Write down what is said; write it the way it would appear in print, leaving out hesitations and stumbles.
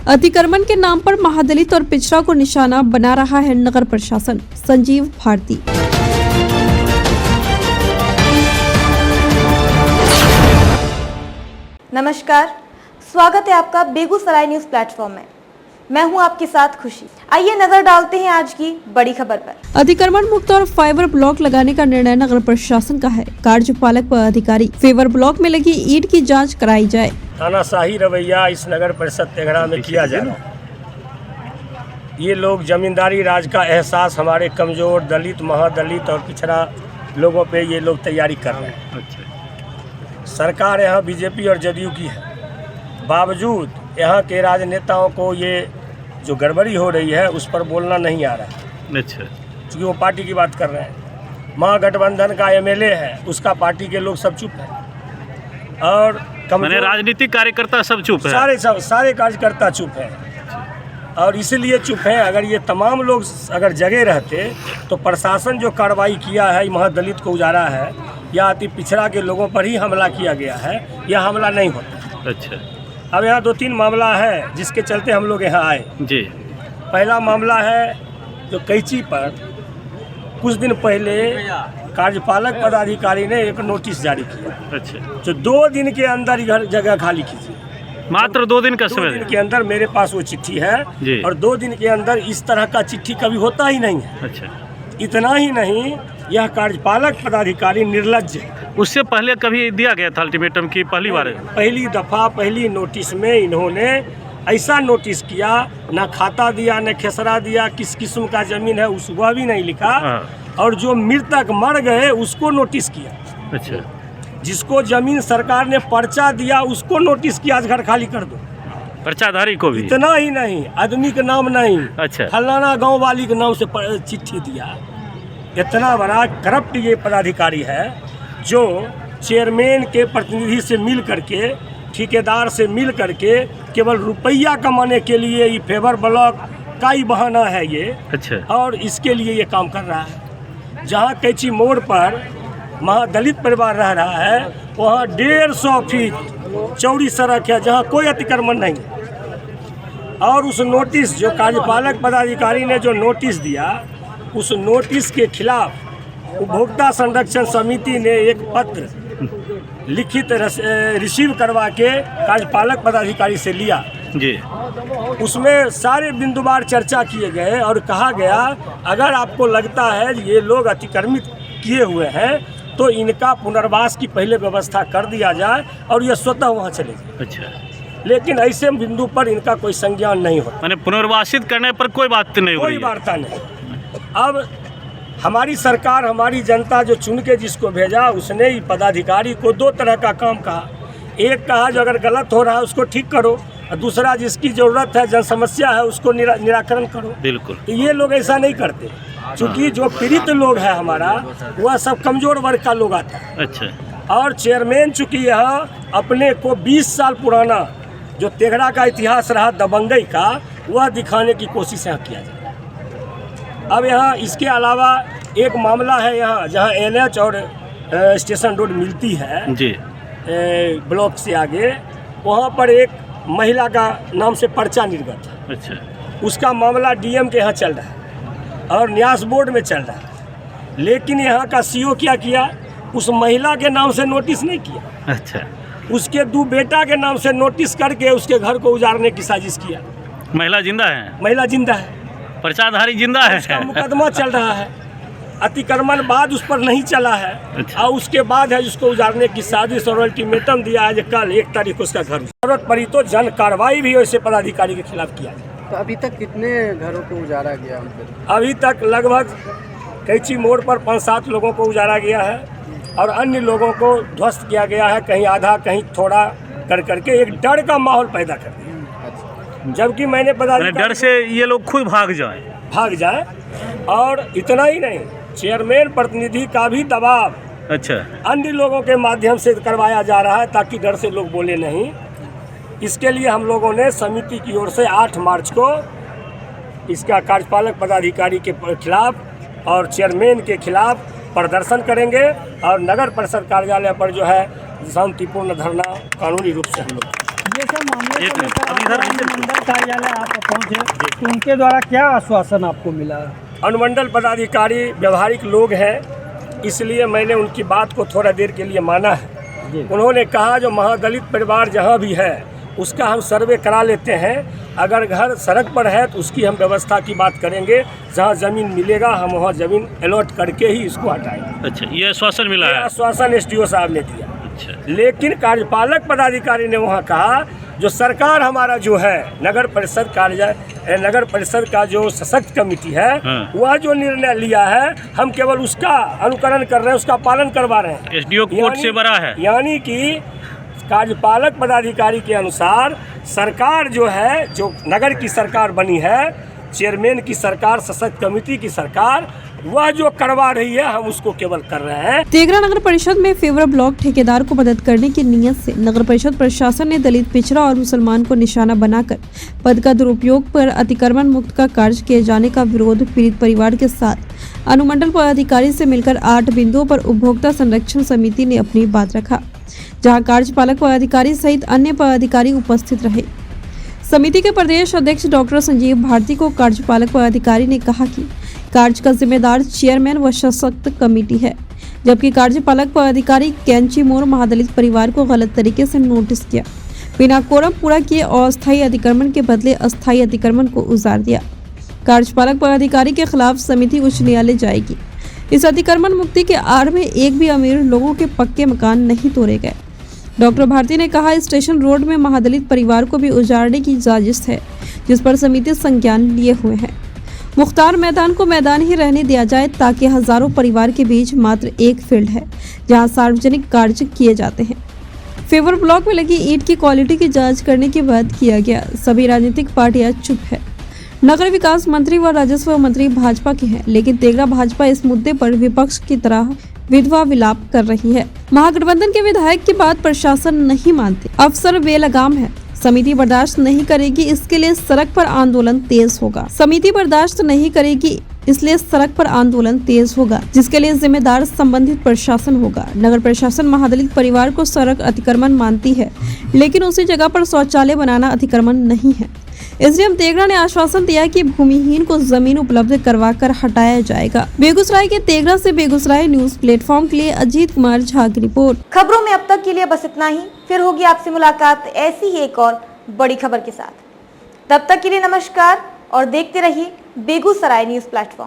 अतिक्रमण के नाम पर महादलित और पिछड़ा को निशाना बना रहा है नगर प्रशासन। संजीव भारती। नमस्कार, स्वागत है आपका बेगूसराय न्यूज प्लेटफॉर्म में। मैं हूं आपके साथ खुशी। आइए नजर डालते हैं आज की बड़ी खबर पर। अतिक्रमण मुक्त और फाइबर ब्लॉक लगाने का निर्णय नगर प्रशासन का है। कार्यपालक अधिकारी फाइबर ब्लॉक में लगी ईंट की जांच कराई जाए। तानाशाही रवैया इस नगर परिषद तेघड़ा में किया जा रहा है। ये लोग जमींदारी राज का एहसास हमारे कमजोर दलित, महादलित और पिछड़ा लोगों पे ये लोग तैयारी कर रहे हैं। सरकार यहाँ बीजेपी और जदयू की है, बावजूद यहाँ के राजनेताओं को ये जो गड़बड़ी हो रही है उस पर बोलना नहीं आ रहा है। अच्छा, क्योंकि वो पार्टी की बात कर रहे हैं। महागठबंधन का एमएलए है, उसका पार्टी के लोग सब चुप हैं और मैंने राजनीतिक कार्यकर्ता सब चुप है। सारे कार्यकर्ता चुप हैं और इसीलिए चुप हैं। अगर ये तमाम लोग अगर जगे रहते तो प्रशासन जो कार्रवाई किया है, महादलित को उजाड़ा है या अति पिछड़ा के लोगों पर ही हमला किया गया है, यह हमला नहीं होता। अच्छा, अब यहाँ 2-3 मामला है जिसके चलते हम लोग यहाँ आए जी। पहला मामला है जो कैंची पर कुछ दिन पहले कार्यपालक पदाधिकारी ने एक नोटिस जारी किया। अच्छा, जो 2 दिन के अंदर जगह खाली कीजिए। मात्र 2 दिन का 2 समय दिन के अंदर मेरे पास वो चिट्ठी है जी। और 2 दिन के अंदर इस तरह का चिट्ठी कभी होता ही नहीं है। अच्छा, इतना ही नहीं, यह कार्यपालक पदाधिकारी निर्लज्ज है। उससे पहले कभी दिया गया था अल्टीमेटम की पहली बार? पहली दफा पहली नोटिस में इन्होंने ऐसा नोटिस किया, ना खाता दिया, न खेसरा दिया, किस किस्म का जमीन है उस वह भी नहीं लिखा। और जो मृतक मर गए उसको नोटिस किया। अच्छा, जिसको जमीन सरकार ने पर्चा दिया उसको नोटिस किया, आज घर खाली कर दो। पर्चाधारी को भी? इतना ही नहीं, आदमी के नाम नहीं, अच्छा, फलाना गांव वाली के नाम से चिट्ठी दिया। इतना बड़ा करप्ट ये पदाधिकारी है जो चेयरमैन के प्रतिनिधि से मिल करके, ठेकेदार से मिल करके केवल रुपया कमाने के लिए ये फेवर ब्लॉक का ही बहाना है ये। अच्छा, और इसके लिए ये काम कर रहा है। जहाँ कैंची मोड़ पर महादलित परिवार रह रहा है वहाँ 150 फीट चौड़ी सड़क है जहाँ कोई अतिक्रमण नहीं है। और उस नोटिस जो कार्यपालक पदाधिकारी ने जो नोटिस दिया, उस नोटिस के खिलाफ उपभोक्ता संरक्षण समिति ने एक पत्र लिखित रिसीव करवा के कार्यपालक पदाधिकारी से लिया जी। उसमें सारे बिंदुवार चर्चा किए गए और कहा गया अगर आपको लगता है ये लोग अतिक्रमित किए हुए हैं तो इनका पुनर्वास की पहले व्यवस्था कर दिया जाए और ये स्वतः वहाँ चले जाए। अच्छा, लेकिन ऐसे बिंदु पर इनका कोई संज्ञान नहीं होता। मैंने पुनर्वासित करने पर कोई बात नहीं हो रही है? कोई वार्ता नहीं। अब हमारी सरकार, हमारी जनता जो चुन के जिसको भेजा उसने ही पदाधिकारी को 2 तरह का काम कहा। एक कहा जो अगर गलत हो रहा है उसको ठीक करो, और दूसरा जिसकी ज़रूरत है, जन समस्या है, उसको निराकरण करो। बिल्कुल। तो ये लोग ऐसा नहीं करते, क्योंकि जो पीड़ित लोग है हमारा वह सब कमज़ोर वर्ग का लोग आता है। अच्छा, और चेयरमैन चूँकि यहाँ अपने को 20 साल पुराना जो तेघड़ा का इतिहास रहा दबंगई का, वह दिखाने की कोशिश यहाँ किया जाए। अब यहाँ इसके अलावा एक मामला है यहाँ जहाँ NH और स्टेशन रोड मिलती है जी, ब्लॉक से आगे, वहाँ पर एक महिला का नाम से पर्चा निर्गत है। अच्छा, उसका मामला DM के यहाँ चल रहा है और न्यास बोर्ड में चल रहा है। लेकिन यहाँ का CO क्या किया, उस महिला के नाम से नोटिस नहीं किया। अच्छा, उसके 2 बेटा के नाम से नोटिस करके उसके घर को उजाड़ने की साजिश किया। महिला जिंदा है? महिला जिंदा है, पर्चाधारी जिंदा है। उसका मुकदमा चल रहा है। अतिक्रमण बाद उस पर नहीं चला है। अच्छा। और उसके बाद है जिसको उजाड़ने की साजिश और अल्टीमेटम दिया है कल 1 तारीख उसका घर जरूरत पड़ी तो जन कार्रवाई भी वैसे पदाधिकारी के खिलाफ किया जाए। तो अभी तक कितने घरों को उजाड़ा गया? अभी तक लगभग कैंची मोड़ पर 5-7 लोगों को उजाड़ा गया है और अन्य लोगों को ध्वस्त किया गया है, कहीं आधा कहीं थोड़ा कर करके एक डर का माहौल पैदा कर दिया। जबकि मैंने पदाधिकारी डर से ये लोग खुद भाग जाए। और इतना ही नहीं, चेयरमैन प्रतिनिधि का भी दबाव अच्छा, अन्य लोगों के माध्यम से करवाया जा रहा है ताकि डर से लोग बोले नहीं। इसके लिए हम लोगों ने समिति की ओर से 8 मार्च को इसका कार्यपालक पदाधिकारी के खिलाफ और चेयरमैन के खिलाफ प्रदर्शन करेंगे और नगर परिषद कार्यालय पर जो है शांतिपूर्ण धरना कानूनी रूप से हम लोग ये सब मामले एक को मिनट, लेकर अब इधर आप नीचे अनुमंडल कार्यालय आप पहुंचे तो उनके द्वारा क्या आश्वासन आपको मिला? अनुमंडल पदाधिकारी व्यवहारिक लोग हैं, इसलिए मैंने उनकी बात को थोड़ा देर के लिए माना है। उन्होंने कहा जो महादलित परिवार जहाँ भी है उसका हम सर्वे करा लेते हैं, अगर घर सड़क पर है तो उसकी हम व्यवस्था की बात करेंगे, जहाँ ज़मीन मिलेगा हम वहाँ ज़मीन अलॉट करके ही इसको हटाएंगे। अच्छा, ये आश्वासन मिला है। आश्वासन एसडीओ साहब ने दिया। अच्छा, लेकिन कार्यपालक पदाधिकारी ने वहाँ कहा जो सरकार हमारा जो है नगर परिषद का जो सशक्त कमेटी है, हाँ। वह जो निर्णय लिया है हम केवल उसका अनुकरण कर रहे हैं, उसका पालन करवा रहे हैं। एसडीओ कोर्ट से बड़ा है। यानी कि कार्यपालक पदाधिकारी के अनुसार सरकार जो है, जो नगर की सरकार बनी है, चेयरमैन की सरकार, सशक्त कमेटी की सरकार, वह जो करवा रही है हम उसको केवल कर रहे हैं। तेघड़ा नगर परिषद में फेवर ब्लॉक ठेकेदार को मदद करने की नीयत से नगर परिषद प्रशासन ने दलित, पिछड़ा और मुसलमान को निशाना बनाकर पद का दुरुपयोग पर अतिक्रमण मुक्त का कार्य किए जाने का विरोध पीड़ित परिवार के साथ अनुमंडल पदाधिकारी से मिलकर 8 बिंदुओं पर उपभोक्ता संरक्षण समिति ने अपनी बात रखा, जहां कार्यपालक पदाधिकारी सहित अन्य पदाधिकारी उपस्थित रहे। समिति के प्रदेश अध्यक्ष डॉक्टर संजीव भारती को कार्यपालक पदाधिकारी ने कहा कि कार्य का जिम्मेदार चेयरमैन व सशक्त कमेटी है, जबकि कार्यपालक पदाधिकारी कैंची मोर महादलित परिवार को गलत तरीके से नोटिस किया, बिना कोरम पूरा किए अस्थायी अतिक्रमण के बदले अस्थायी अतिक्रमण को उजाड़ दिया। कार्यपालक पदाधिकारी के खिलाफ समिति उच्च न्यायालय जाएगी। इस अतिक्रमण मुक्ति के आड़ में एक भी अमीर लोगों के पक्के मकान नहीं तोड़े गए। डॉक्टर भारती ने कहा स्टेशन रोड में महादलित परिवार को भी उजाड़ने की साजिश है, जिस पर समिति संज्ञान लिए हुए है। मुख्तार मैदान को मैदान ही रहने दिया जाए, ताकि हजारों परिवार के बीच मात्र एक फील्ड है जहां सार्वजनिक कार्य किए जाते हैं। फेवर ब्लॉक में लगी ईंट की क्वालिटी की जांच करने के बाद किया गया। सभी राजनीतिक पार्टियां चुप है। नगर विकास मंत्री व राजस्व मंत्री भाजपा के हैं, लेकिन तेघड़ा भाजपा इस मुद्दे पर विपक्ष की तरह विधवा विलाप कर रही है। महागठबंधन के विधायक की बात प्रशासन नहीं मानते, अफसर बेलगाम है। समिति बर्दाश्त नहीं करेगी, इसके लिए सड़क पर आंदोलन तेज होगा। समिति बर्दाश्त नहीं करेगी, इसलिए सड़क पर आंदोलन तेज होगा, जिसके लिए जिम्मेदार संबंधित प्रशासन होगा। नगर प्रशासन महादलित परिवार को सड़क अतिक्रमण मानती है, लेकिन उसी जगह पर शौचालय बनाना अतिक्रमण नहीं है। एसडीएम तेघड़ा ने आश्वासन दिया कि भूमिहीन को जमीन उपलब्ध करवाकर हटाया जाएगा। बेगूसराय के तेघड़ा से बेगूसराय न्यूज प्लेटफॉर्म के लिए अजीत कुमार झा की रिपोर्ट। खबरों में अब तक के लिए बस इतना ही। फिर होगी आपसे मुलाकात ऐसी ही एक और बड़ी खबर के साथ। तब तक के लिए नमस्कार और देखते रहिए बेगूसराय न्यूज प्लेटफॉर्म।